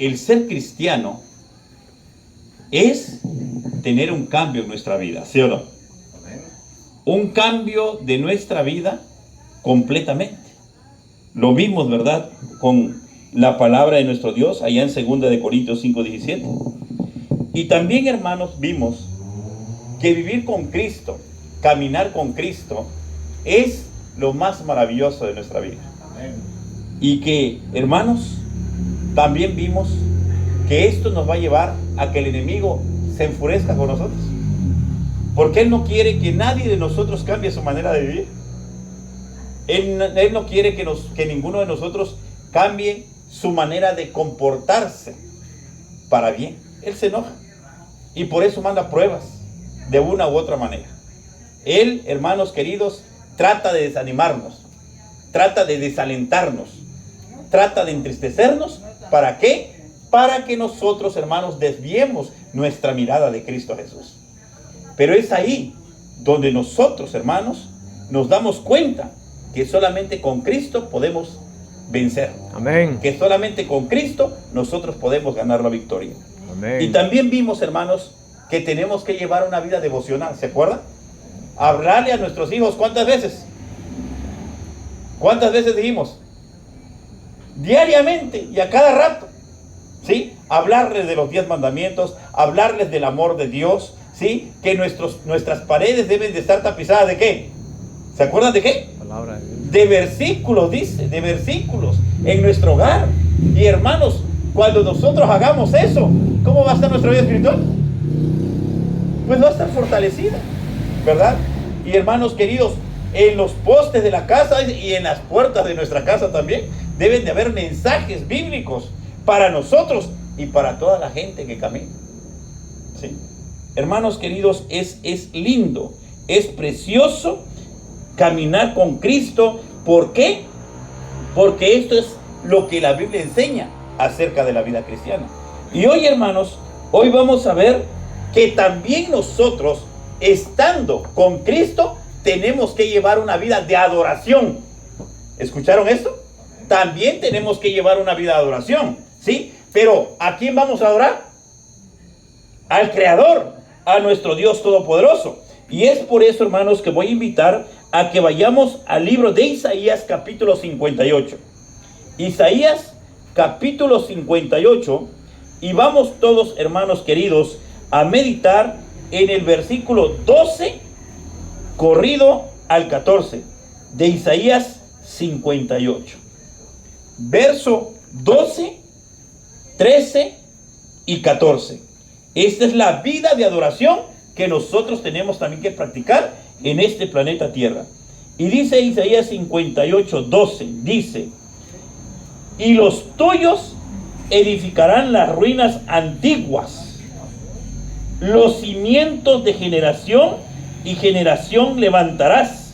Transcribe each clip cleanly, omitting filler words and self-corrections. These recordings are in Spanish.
el ser cristiano es tener un cambio en nuestra vida, ¿sí o no? Un cambio de nuestra vida completamente. Lo vimos, ¿verdad?, con la palabra de nuestro Dios allá en 2 Corintios 5:17. Y también, hermanos, vimos que vivir con Cristo, caminar con Cristo, es lo más maravilloso de nuestra vida. Y que, hermanos, también vimos que esto nos va a llevar a que el enemigo se enfurezca con nosotros, porque Él no quiere que nadie de nosotros cambie su manera de vivir. Él no quiere que ninguno de nosotros cambie su manera de comportarse para bien. Él se enoja y por eso manda pruebas de una u otra manera. Él, hermanos queridos, trata de desanimarnos, trata de desalentarnos, trata de entristecernos. ¿Para qué? Para que nosotros, hermanos, desviemos nuestra mirada de Cristo Jesús. Pero es ahí donde nosotros, hermanos, nos damos cuenta que solamente con Cristo podemos vencer. Amén. Que solamente con Cristo nosotros podemos ganar la victoria. Amén. Y también vimos, hermanos, que tenemos que llevar una vida devocional. ¿Se acuerdan? Hablarle a nuestros hijos, ¿cuántas veces? ¿Cuántas veces dijimos? Diariamente y a cada rato. ¿Sí? Hablarles de los 10 mandamientos, hablarles del amor de Dios, ¿sí? Que nuestras paredes deben de estar tapizadas ¿de qué? ¿Se acuerdan de qué? Palabra de Dios. De versículos, dice, de versículos en nuestro hogar. Y hermanos, cuando nosotros hagamos eso, ¿cómo va a estar nuestra vida espiritual? Pues va a estar fortalecida, ¿verdad? Y hermanos queridos, en los postes de la casa y en las puertas de nuestra casa también deben de haber mensajes bíblicos para nosotros y para toda la gente que camina. ¿Sí? Hermanos queridos, es lindo, es precioso caminar con Cristo. ¿Por qué? Porque esto es lo que la Biblia enseña acerca de la vida cristiana. Y hoy, hermanos, hoy vamos a ver que también nosotros, estando con Cristo, tenemos que llevar una vida de adoración. ¿Escucharon esto? También tenemos que llevar una vida de adoración, ¿sí? Pero ¿a quién vamos a adorar? Al Creador, a nuestro Dios Todopoderoso. Y es por eso, hermanos, que voy a invitar a que vayamos al libro de Isaías capítulo 58. Isaías capítulo 58, y vamos todos, hermanos queridos, a meditar en el versículo 12 corrido al 14 de Isaías 58. Verso 12, 13 y 14. Esta es la vida de adoración que nosotros tenemos también que practicar en este planeta Tierra. Y dice Isaías 58, 12, dice: y los tuyos edificarán las ruinas antiguas, los cimientos de generación y generación levantarás,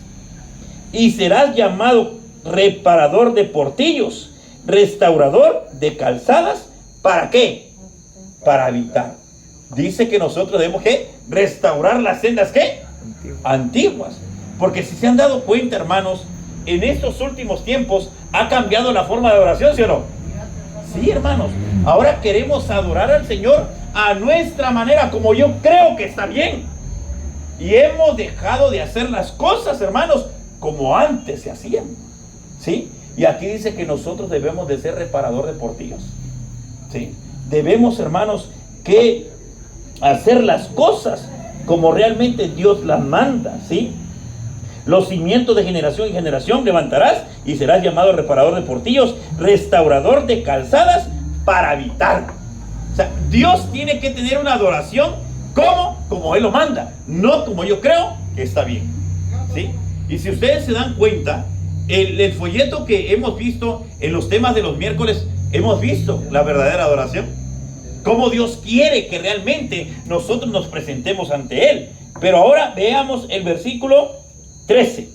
y serás llamado reparador de portillos, restaurador de calzadas. ¿Para qué? Para habitar. Dice que nosotros debemos que restaurar las sendas ¿qué? Antiguas. Porque si se han dado cuenta, hermanos, en estos últimos tiempos ha cambiado la forma de adoración, ¿sí o no? Sí, hermanos. Ahora queremos adorar al Señor a nuestra manera, como yo creo que está bien. Y hemos dejado de hacer las cosas, hermanos, como antes se hacían. ¿Sí? Y aquí dice que nosotros debemos de ser reparador de portillos. ¿Sí? Debemos, hermanos, que hacer las cosas como realmente Dios las manda. ¿Sí? Los cimientos de generación en generación levantarás, y serás llamado reparador de portillos, restaurador de calzadas, para habitar. O sea, Dios tiene que tener una adoración como Él lo manda, no como yo creo que está bien. ¿Sí? Y si ustedes se dan cuenta, el folleto que hemos visto en los temas de los miércoles, hemos visto la verdadera adoración. Cómo Dios quiere que realmente nosotros nos presentemos ante Él. Pero ahora veamos el versículo 13.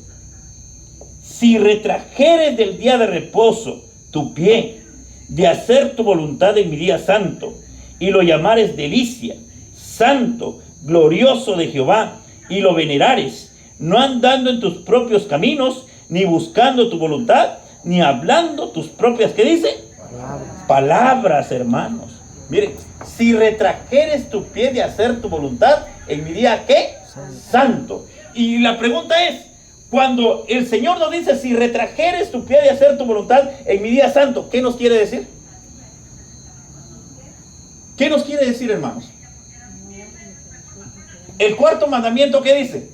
Si retrajeres del día de reposo tu pie, de hacer tu voluntad en mi día santo, y lo llamares delicia, santo, glorioso de Jehová, y lo venerares, no andando en tus propios caminos, ni buscando tu voluntad, ni hablando tus propias, ¿qué dice? Palabras, hermanos. Miren, si retrajeres tu pie de hacer tu voluntad en mi día, ¿qué? Santo. Y la pregunta es, cuando el Señor nos dice, si retrajeres tu pie de hacer tu voluntad en mi día santo, ¿qué nos quiere decir? ¿Qué nos quiere decir, hermanos? El cuarto mandamiento, ¿qué dice?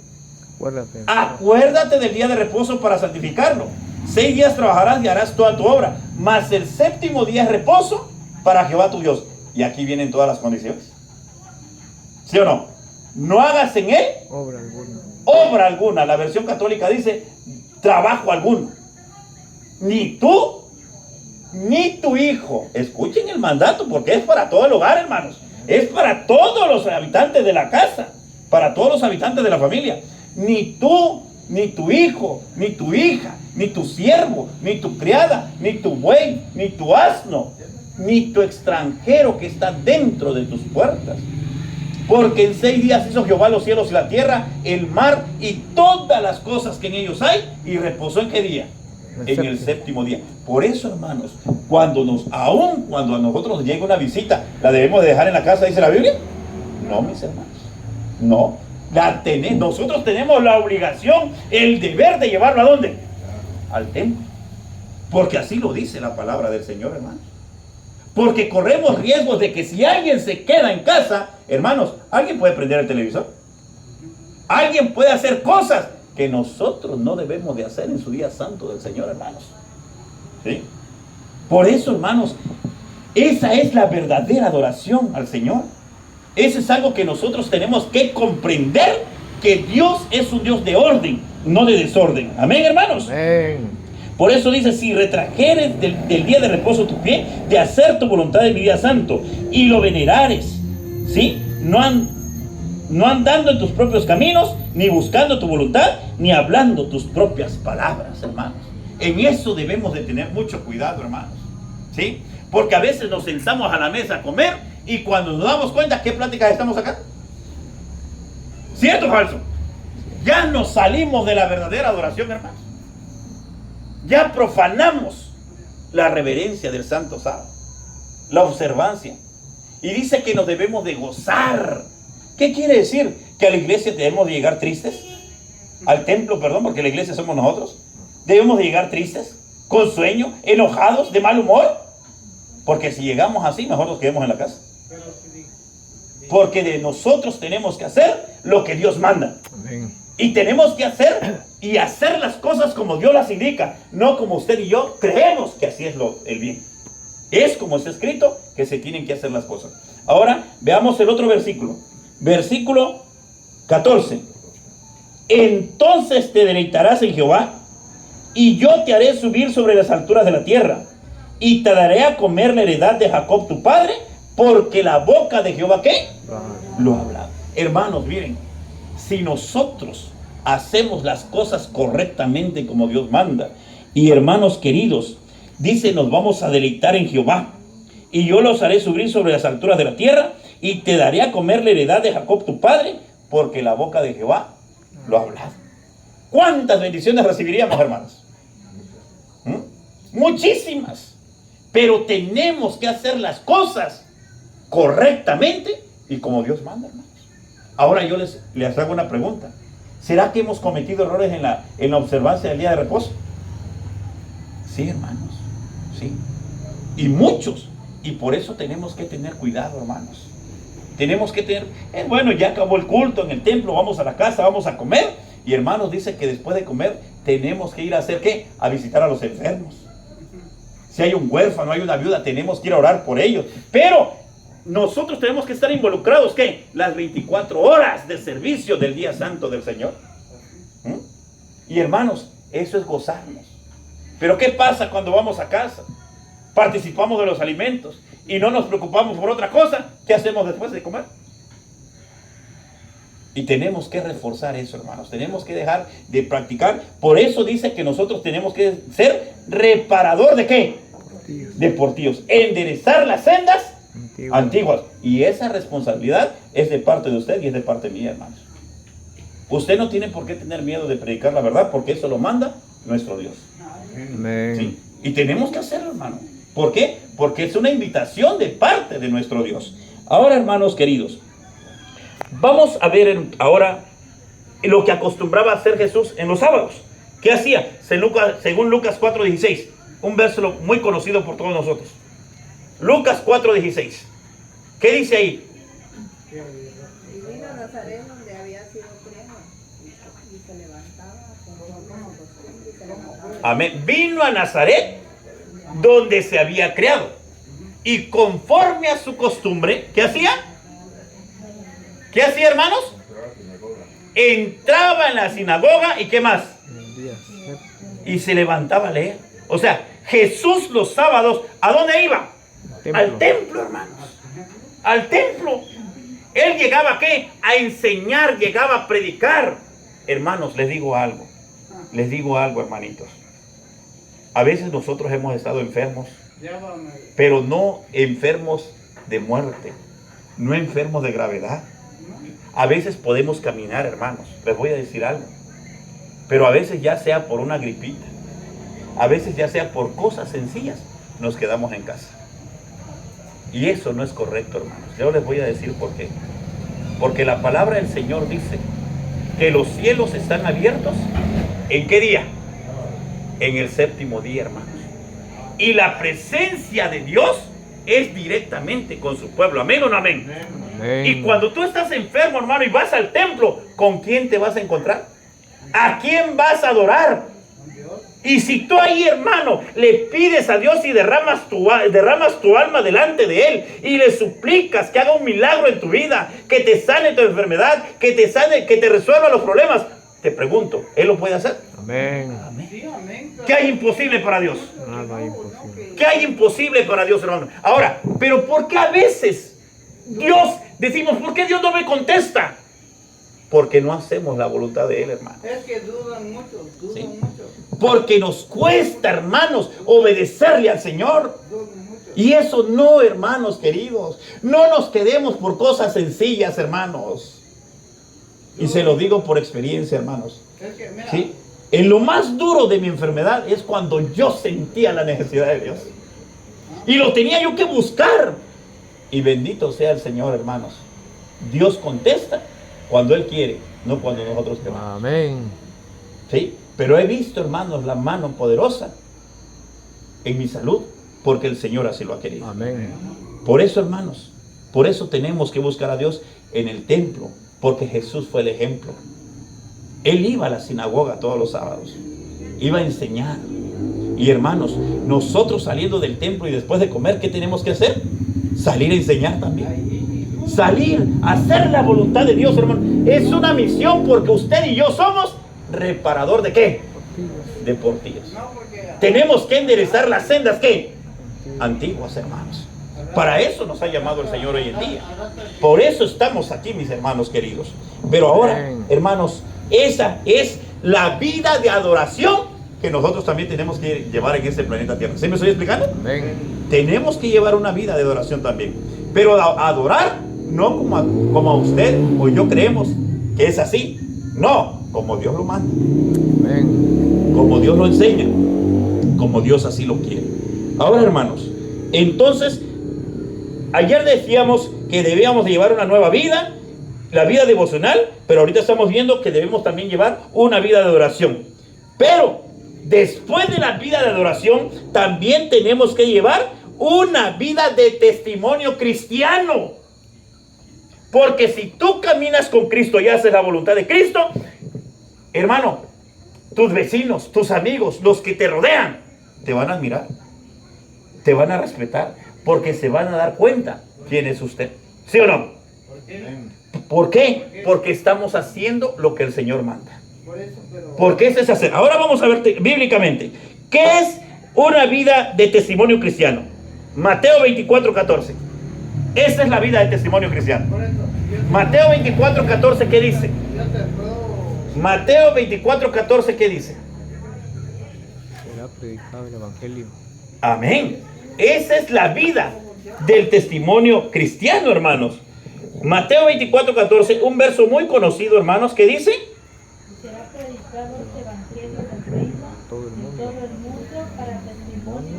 Acuérdate del día de reposo para santificarlo. 6 días trabajarás y harás toda tu obra, mas el séptimo día es reposo para Jehová tu Dios. Y aquí vienen todas las condiciones. ¿Sí o no? No hagas en él obra alguna. La versión católica dice trabajo alguno. Ni tú, ni tu hijo. Escuchen el mandato, porque es para todo el hogar, hermanos. Es para todos los habitantes de la casa, para todos los habitantes de la familia. Ni tú, ni tu hijo, ni tu hija, ni tu siervo, ni tu criada, ni tu buey, ni tu asno, ni tu extranjero que está dentro de tus puertas. Porque en 6 días hizo Jehová los cielos y la tierra, el mar y todas las cosas que en ellos hay, y reposó ¿en qué día? En el séptimo día. Por eso, hermanos, aun cuando a nosotros nos llega una visita, ¿la debemos de dejar en la casa, dice la Biblia? No, mis hermanos, no. Nosotros tenemos la obligación, el deber de llevarlo ¿a dónde? Al templo. Porque así lo dice la palabra del Señor, hermanos. Porque corremos riesgos de que si alguien se queda en casa, hermanos, alguien puede prender el televisor. Alguien puede hacer cosas que nosotros no debemos de hacer en su día santo del Señor, hermanos. ¿Sí? Por eso, hermanos, esa es la verdadera adoración al Señor. Eso es algo que nosotros tenemos que comprender, que Dios es un Dios de orden, no de desorden. Amén, hermanos. Amén. Por eso dice, si retrajeres del día de reposo tu pie, de hacer tu voluntad en mi día santo, y lo venerares, ¿sí? No andando en tus propios caminos, ni buscando tu voluntad, ni hablando tus propias palabras, hermanos. En eso debemos de tener mucho cuidado, hermanos, ¿sí? Porque a veces nos sentamos a la mesa a comer, y cuando nos damos cuenta, ¿qué pláticas estamos acá? ¿Cierto o falso? Ya nos salimos de la verdadera adoración, hermanos. Ya profanamos la reverencia del Santo Sábado, la observancia. Y dice que nos debemos de gozar. ¿Qué quiere decir? ¿Que a la iglesia debemos de llegar tristes? Al templo, perdón, porque la iglesia somos nosotros. ¿Debemos de llegar tristes? ¿Con sueño? ¿Enojados? ¿De mal humor? Porque si llegamos así, mejor nos quedemos en la casa. Porque de nosotros tenemos que hacer lo que Dios manda. Amén. Y tenemos que hacer las cosas como Dios las indica, no como usted y yo creemos que así es el bien. Es como está escrito que se tienen que hacer las cosas. Ahora veamos el otro versículo. Versículo 14. Entonces te deleitarás en Jehová, y yo te haré subir sobre las alturas de la tierra, y te daré a comer la heredad de Jacob tu padre, porque la boca de Jehová, ¿qué? Lo ha hablado. Hermanos, miren, si nosotros hacemos las cosas correctamente como Dios manda, y hermanos queridos, dice, nos vamos a deleitar en Jehová, y yo los haré subir sobre las alturas de la tierra, y te daré a comer la heredad de Jacob tu padre, porque la boca de Jehová lo ha hablado. ¿Cuántas bendiciones recibiríamos, hermanos? Muchísimas. Pero tenemos que hacer las cosas correctamente y como Dios manda, hermanos. Ahora yo les hago una pregunta. ¿Será que hemos cometido errores en la observancia del día de reposo? Sí, hermanos, sí. Y muchos. Y por eso tenemos que tener cuidado, hermanos. Tenemos que tener, bueno, ya acabó el culto en el templo, vamos a la casa, vamos a comer. Y hermanos, dice que después de comer tenemos que ir a hacer ¿qué? A visitar a los enfermos. Si hay un huérfano, hay una viuda, tenemos que ir a orar por ellos. Pero nosotros tenemos que estar involucrados, ¿qué? Las 24 horas de servicio del día santo del Señor. Y hermanos, eso es gozarnos. Pero ¿qué pasa cuando vamos a casa? Participamos de los alimentos y no nos preocupamos por otra cosa. ¿Qué hacemos después de comer? Y tenemos que reforzar eso, hermanos. Tenemos que dejar de practicar. Por eso dice que nosotros tenemos que ser reparador ¿de qué? Deportivos. Enderezar las sendas antiguas. Y esa responsabilidad es de parte de usted y es de parte mía, hermanos. Usted no tiene por qué tener miedo de predicar la verdad, porque eso lo manda nuestro Dios. Amén. ¿Sí? Y tenemos que hacerlo, hermano. ¿Por qué? Porque es una invitación de parte de nuestro Dios. Ahora, hermanos queridos, vamos a ver ahora lo que acostumbraba a hacer Jesús en los sábados. ¿Qué hacía? Según Lucas 4:16, un verso muy conocido por todos nosotros. Lucas 4:16. ¿Qué dice ahí? Y vino a Nazaret, donde había sido criado, y se levantaba conforme a su costumbre, y se levantaba. Amén. Vino a Nazaret, donde se había criado, y conforme a su costumbre, ¿qué hacía? ¿Qué hacía, hermanos? Entraba en la sinagoga, ¿y qué más? Y se levantaba a leer. O sea, Jesús los sábados, ¿a dónde iba? Al templo, hermanos. Al templo. Él llegaba ¿a qué? A enseñar, llegaba a predicar. Hermanos, les digo algo, hermanitos. A veces nosotros hemos estado enfermos, pero no enfermos de muerte, no enfermos de gravedad. A veces podemos caminar, hermanos. Les voy a decir algo. Pero a veces ya sea por una gripita, a veces ya sea por cosas sencillas, nos quedamos en casa. Y eso no es correcto, hermanos. Yo les voy a decir por qué. Porque la palabra del Señor dice que los cielos están abiertos. ¿En qué día? En el séptimo día, hermanos. Y la presencia de Dios es directamente con su pueblo. ¿Amén o no amén? Amén. Y cuando tú estás enfermo, hermano, y vas al templo, ¿con quién te vas a encontrar? ¿A quién vas a adorar? Y si tú ahí, hermano, le pides a Dios y derramas tu alma delante de Él y le suplicas que haga un milagro en tu vida, que te sane tu enfermedad, que te resuelva los problemas, te pregunto, ¿Él lo puede hacer? Amén. Amén. ¿Qué hay imposible para Dios? Nada imposible. ¿Qué hay imposible para Dios, hermano? Ahora, pero ¿por qué a veces decimos, ¿por qué Dios no me contesta? Porque no hacemos la voluntad de Él, hermano. Es que dudan mucho, ¿Sí? mucho. Porque nos cuesta, hermanos, obedecerle al Señor. Y eso no, hermanos queridos. No nos quedemos por cosas sencillas, hermanos. Y se lo digo por experiencia, hermanos. ¿Sí? En lo más duro de mi enfermedad es cuando yo sentía la necesidad de Dios. Y lo tenía yo que buscar. Y bendito sea el Señor, hermanos. Dios contesta cuando Él quiere, no cuando nosotros queremos. Amén. ¿Sí? Pero he visto, hermanos, la mano poderosa en mi salud, porque el Señor así lo ha querido. Amén. Por eso, hermanos, por eso tenemos que buscar a Dios en el templo, porque Jesús fue el ejemplo. Él iba a la sinagoga todos los sábados, iba a enseñar. Y hermanos, nosotros saliendo del templo y después de comer, ¿qué tenemos que hacer? Salir a enseñar también. Salir a hacer la voluntad de Dios, hermano. Es una misión, porque usted y yo somos reparador de ¿qué? De portillos. Tenemos que enderezar las sendas ¿qué? Antiguas, hermanos. Para eso nos ha llamado el Señor hoy en día. Por eso estamos aquí, mis hermanos queridos. Pero ahora, hermanos, esa es la vida de adoración que nosotros también tenemos que llevar en este planeta Tierra. ¿Sí me estoy explicando? Amén. Tenemos que llevar una vida de adoración también. Pero adorar no como a usted o yo creemos que es así. No, como Dios lo manda. Amén. Como Dios lo enseña. Como Dios así lo quiere. Ahora, hermanos, entonces, ayer decíamos que debíamos de llevar una nueva vida, la vida devocional, pero ahorita estamos viendo que debemos también llevar una vida de adoración. Pero después de la vida de adoración, también tenemos que llevar una vida de testimonio cristiano. Porque si tú caminas con Cristo y haces la voluntad de Cristo, hermano, tus vecinos, tus amigos, los que te rodean, te van a admirar, te van a respetar, porque se van a dar cuenta quién es usted. ¿Sí o no? ¿Por qué? Porque estamos haciendo lo que el Señor manda. Porque eso es hacer. Ahora vamos a ver bíblicamente, ¿qué es una vida de testimonio cristiano? Mateo 24:14. Esa es la vida de testimonio cristiano. Mateo 24:14, ¿qué dice? Mateo 24:14, ¿qué dice? Será predicado el evangelio. Amén. Esa es la vida del testimonio cristiano, hermanos. Mateo 24:14, un verso muy conocido, hermanos, que dice: será predicado este evangelio del reino Todo el en mundo. todo el mundo para testimonio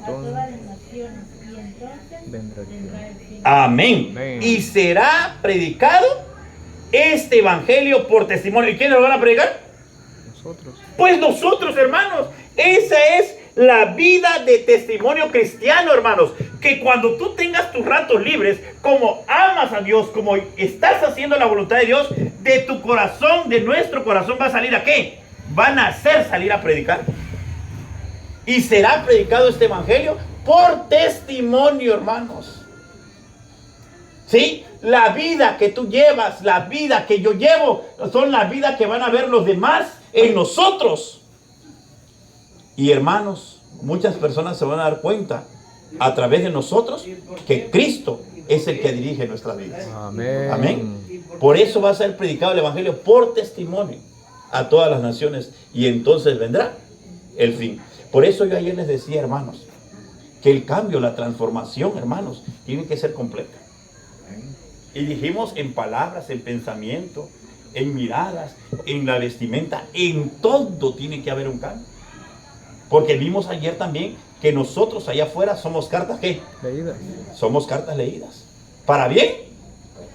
a todas las naciones. naciones, y entonces Vendrá el fin. vendrá el fin. Amén. Amén. Y será predicado este evangelio por testimonio. ¿Y quiénes lo van a predicar? Nosotros. Pues nosotros, hermanos. Esa es la vida de testimonio cristiano, hermanos. Que cuando tú tengas tus ratos libres, como amas a Dios, como estás haciendo la voluntad de Dios, de tu corazón, de nuestro corazón, va a salir ¿a qué? Van a hacer salir a predicar. Y será predicado este evangelio por testimonio, hermanos. ¿Sí? La vida que tú llevas, la vida que yo llevo, son la vida que van a ver los demás en nosotros. Y hermanos, muchas personas se van a dar cuenta a través de nosotros que Cristo es el que dirige nuestras vidas. Amén. Amén. Por eso va a ser predicado el evangelio por testimonio a todas las naciones, y entonces vendrá el fin. Por eso yo ayer les decía, hermanos, que el cambio, la transformación, hermanos, tiene que ser completa. Y dijimos en palabras, en pensamiento, en miradas, en la vestimenta, en todo tiene que haber un cambio. Porque vimos ayer también que nosotros allá afuera somos cartas ¿qué? Leídas. Somos cartas leídas. ¿Para bien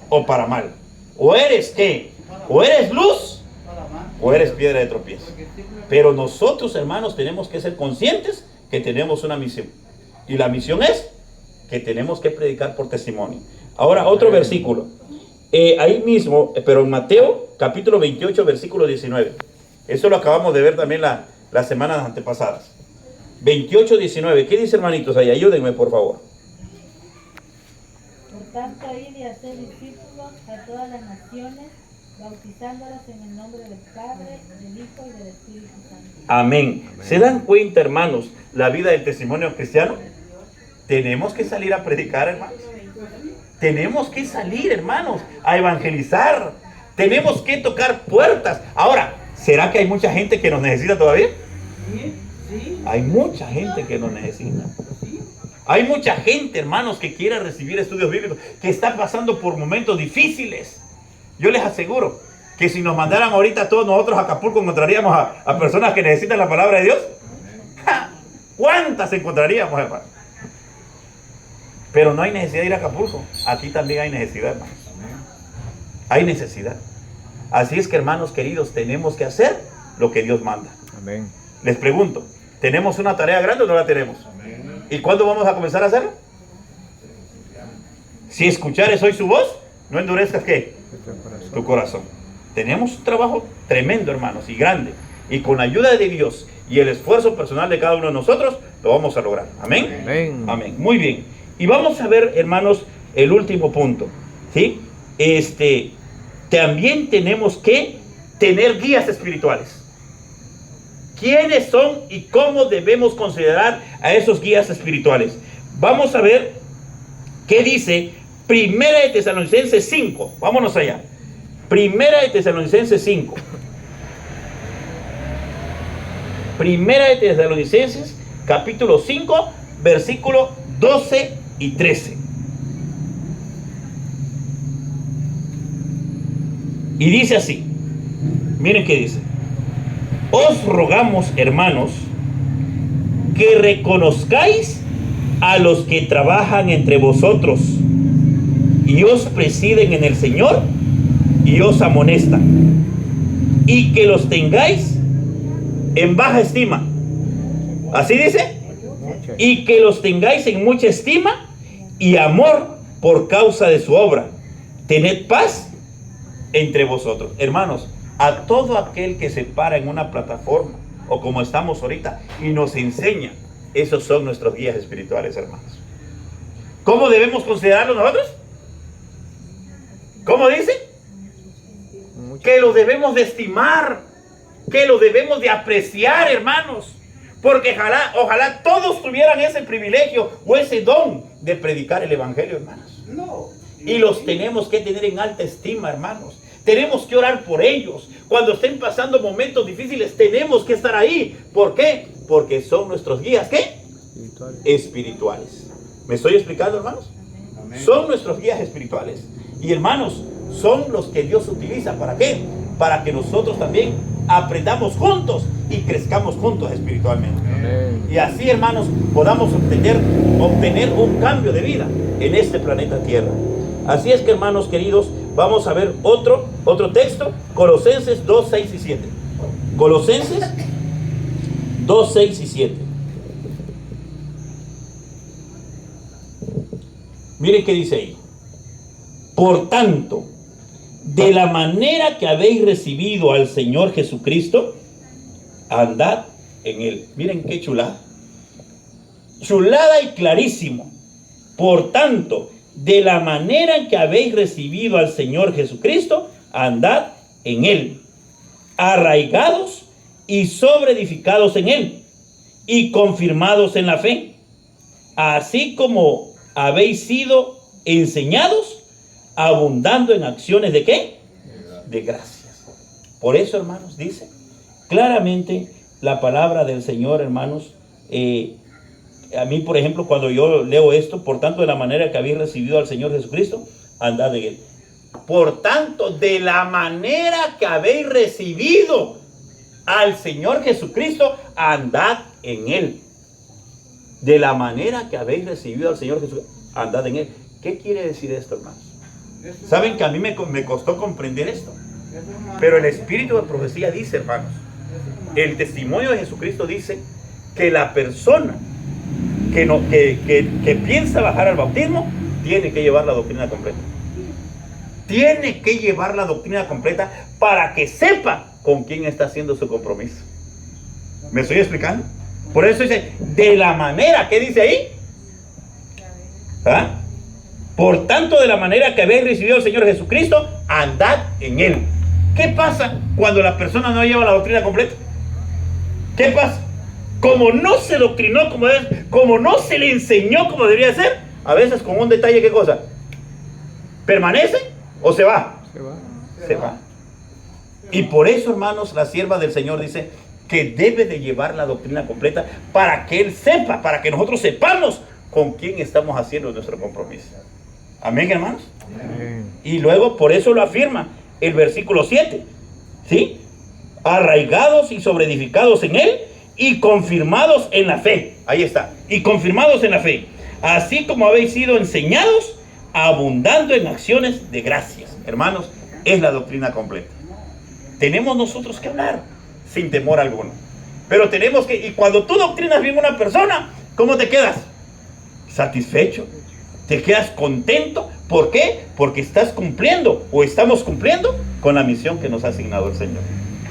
o para mal? ¿O eres qué? ¿O eres luz o eres piedra de tropiezo? Pero nosotros, hermanos, tenemos que ser conscientes que tenemos una misión. Y la misión es que tenemos que predicar por testimonio. Ahora, otro versículo. Ahí mismo, pero en Mateo, capítulo 28, versículo 19. Eso lo acabamos de ver también las semanas antepasadas. 28, 19. ¿Qué dice, hermanitos? Ahí, ayúdenme, por favor. Por tanto, id y hacer discípulos a todas las naciones, bautizándolas en el nombre del Padre, del Hijo y del Espíritu Santo. Amén. ¿Se dan cuenta, hermanos, la vida del testimonio cristiano? Tenemos que salir a predicar, hermanos. Tenemos que salir, hermanos, a evangelizar. Tenemos que tocar puertas. Ahora, ¿será que hay mucha gente que nos necesita todavía? Hay mucha gente que nos necesita. Hay mucha gente, hermanos, que quiere recibir estudios bíblicos, que está pasando por momentos difíciles. Yo les aseguro que si nos mandaran ahorita todos nosotros a Acapulco, encontraríamos a personas que necesitan la palabra de Dios. ¡Ja! ¿Cuántas encontraríamos, hermano? Pero no hay necesidad de ir a Acapulco. Aquí también hay necesidad, hermanos. Hay necesidad. Así es que, hermanos queridos, tenemos que hacer lo que Dios manda. Amén. Les pregunto, ¿tenemos una tarea grande o no la tenemos? ¿Y cuándo vamos a comenzar a hacerlo? Si escuchares hoy su voz, no endurezcas ¿qué? Tu corazón. Tenemos un trabajo tremendo, hermanos, y grande. Y con la ayuda de Dios y el esfuerzo personal de cada uno de nosotros, lo vamos a lograr. Amén. Amén. Amén. Muy bien. Y vamos a ver, hermanos, el último punto. ¿Sí? También tenemos que tener guías espirituales. ¿Quiénes son y cómo debemos considerar a esos guías espirituales? Vamos a ver qué dice Primera de Tesalonicenses 5. Vámonos allá. Primera de Tesalonicenses 5. Primera de Tesalonicenses, capítulo 5, versículo 12 y 13. Y dice así. Miren qué dice. Os rogamos, hermanos, que reconozcáis a los que trabajan entre vosotros y os presiden en el Señor y os amonestan, y que los tengáis en baja estima. ¿Así dice? Y que los tengáis en mucha estima y amor por causa de su obra. Tened paz entre vosotros. Hermanos, a todo aquel que se para en una plataforma o como estamos ahorita y nos enseña, esos son nuestros guías espirituales, hermanos. ¿Cómo debemos considerarlos nosotros? ¿Cómo dice? Que lo debemos de estimar, que lo debemos de apreciar, hermanos, porque ojalá todos tuvieran ese privilegio o ese don de predicar el evangelio, hermanos. Y los tenemos que tener en alta estima, hermanos. Tenemos que orar por ellos. Cuando estén pasando momentos difíciles, tenemos que estar ahí. ¿Por qué? Porque son nuestros guías, ¿qué? Espirituales. ¿Me estoy explicando, hermanos? Amén. Son nuestros guías espirituales. Y hermanos, son los que Dios utiliza. ¿Para qué? Para que nosotros también aprendamos juntos y crezcamos juntos espiritualmente. Amén. Y así, hermanos, podamos obtener un cambio de vida en este planeta Tierra. Así es que, hermanos queridos, vamos a ver otro texto, Colosenses 2, 6 y 7. Colosenses 2, 6 y 7. Miren qué dice ahí. Por tanto, de la manera que habéis recibido al Señor Jesucristo, andad en Él. Miren qué chulada. Chulada y clarísimo. Por tanto, de la manera en que habéis recibido al Señor Jesucristo, andad en Él, arraigados y sobreedificados en Él, y confirmados en la fe, así como habéis sido enseñados, abundando en acciones ¿de qué? De gracias. Por eso, hermanos, dice claramente la palabra del Señor, hermanos. A mí, por ejemplo, cuando yo leo esto, por tanto, de la manera que habéis recibido al Señor Jesucristo, andad en Él. Por tanto, de la manera que habéis recibido al Señor Jesucristo, andad en Él. De la manera que habéis recibido al Señor Jesucristo, andad en Él. ¿Qué quiere decir esto, hermanos? Saben que a mí me costó comprender esto. Pero el espíritu de profecía dice, hermanos, el testimonio de Jesucristo dice que la persona que piensa bajar al bautismo tiene que llevar la doctrina completa. Tiene que llevar la doctrina completa para que sepa con quién está haciendo su compromiso. ¿Me estoy explicando? Por eso dice, de la manera, ¿qué dice ahí? ¿Ah? Por tanto, de la manera que habéis recibido al Señor Jesucristo, andad en Él. ¿Qué pasa cuando la persona no lleva la doctrina completa? ¿Qué pasa? Como no se doctrinó como no se le enseñó como debería ser, a veces con un detalle, ¿qué cosa? ¿Permanece o se va? Se va. Y por eso, hermanos, la sierva del Señor dice que debe de llevar la doctrina completa para que Él sepa, para que nosotros sepamos con quién estamos haciendo nuestro compromiso. Amén, hermanos. Amén. Y luego por eso lo afirma el versículo 7, ¿sí? Arraigados y sobreedificados en Él y confirmados en la fe. Ahí está. Y confirmados en la fe. Así como habéis sido enseñados, abundando en acciones de gracias. Hermanos, es la doctrina completa. Tenemos nosotros que hablar sin temor alguno. Pero tenemos que, y cuando tú doctrinas bien a una persona, ¿cómo te quedas? Satisfecho. Te quedas contento. ¿Por qué? Porque estás cumpliendo o estamos cumpliendo con la misión que nos ha asignado el Señor.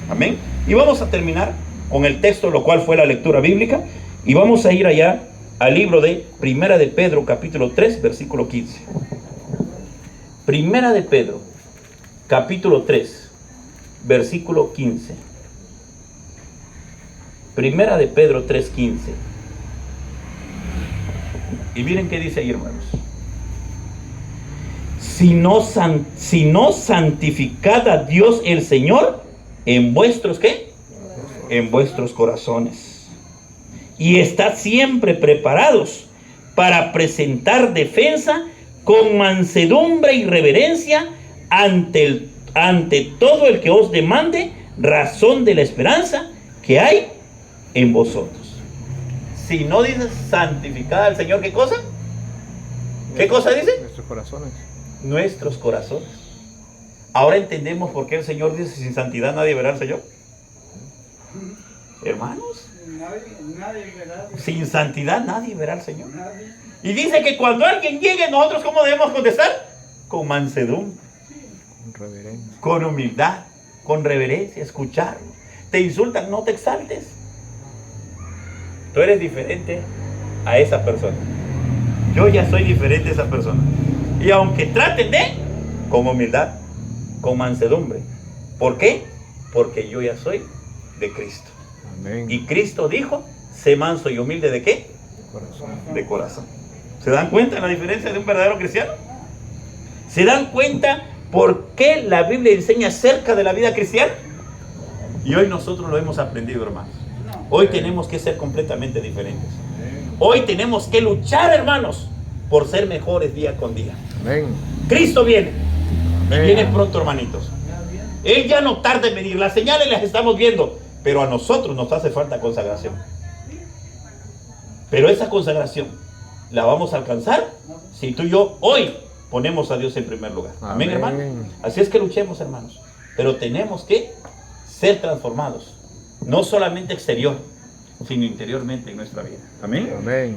Amén. Y vamos a terminar con el texto, lo cual fue la lectura bíblica. Y vamos a ir allá al libro de Primera de Pedro, capítulo 3, versículo 15. Primera de Pedro, capítulo 3, versículo 15. Primera de Pedro 3, 15. Y miren qué dice ahí, hermanos. Si no santificad a Dios el Señor en vuestros, ¿qué? En vuestros corazones. Y estad siempre preparados para presentar defensa con mansedumbre y reverencia ante todo el que os demande razón de la esperanza que hay en vosotros. Si no dices santificad al Señor, ¿qué cosa? ¿Qué cosa dice? Nuestros corazones. Nuestros corazones. Ahora entendemos por qué el Señor dice: sin santidad nadie verá al Señor. Hermanos, Nadie verá. sin santidad nadie verá al Señor. Nadie. Y dice que cuando alguien llegue, nosotros ¿cómo debemos contestar? Con mansedumbre, Con reverencia. con humildad, con reverencia, escucharlo. Te insultan, no te exaltes. Tú eres diferente a esa persona. Yo ya soy diferente a esa persona. Y aunque traten con humildad, con mansedumbre. ¿Por qué? Porque yo ya soy de Cristo. Amén. Y Cristo dijo: sé manso y humilde, ¿de qué? Corazón. De corazón. ¿Se dan cuenta de la diferencia de un verdadero cristiano? ¿Se dan cuenta por qué la Biblia enseña acerca de la vida cristiana? Y hoy nosotros lo hemos aprendido, hermanos. Hoy tenemos que ser completamente diferentes. Hoy tenemos que luchar, hermanos, por ser mejores día con día. Amén. Cristo viene. Y Amén. viene pronto, hermanitos. Él ya no tarda en venir. Las señales las estamos viendo. Pero a nosotros nos hace falta consagración. Pero esa consagración la vamos a alcanzar si tú y yo hoy ponemos a Dios en primer lugar. Amén, hermano. Así es que luchemos, hermanos. Pero tenemos que ser transformados. No solamente exterior, sino interiormente en nuestra vida. Amén. Amén.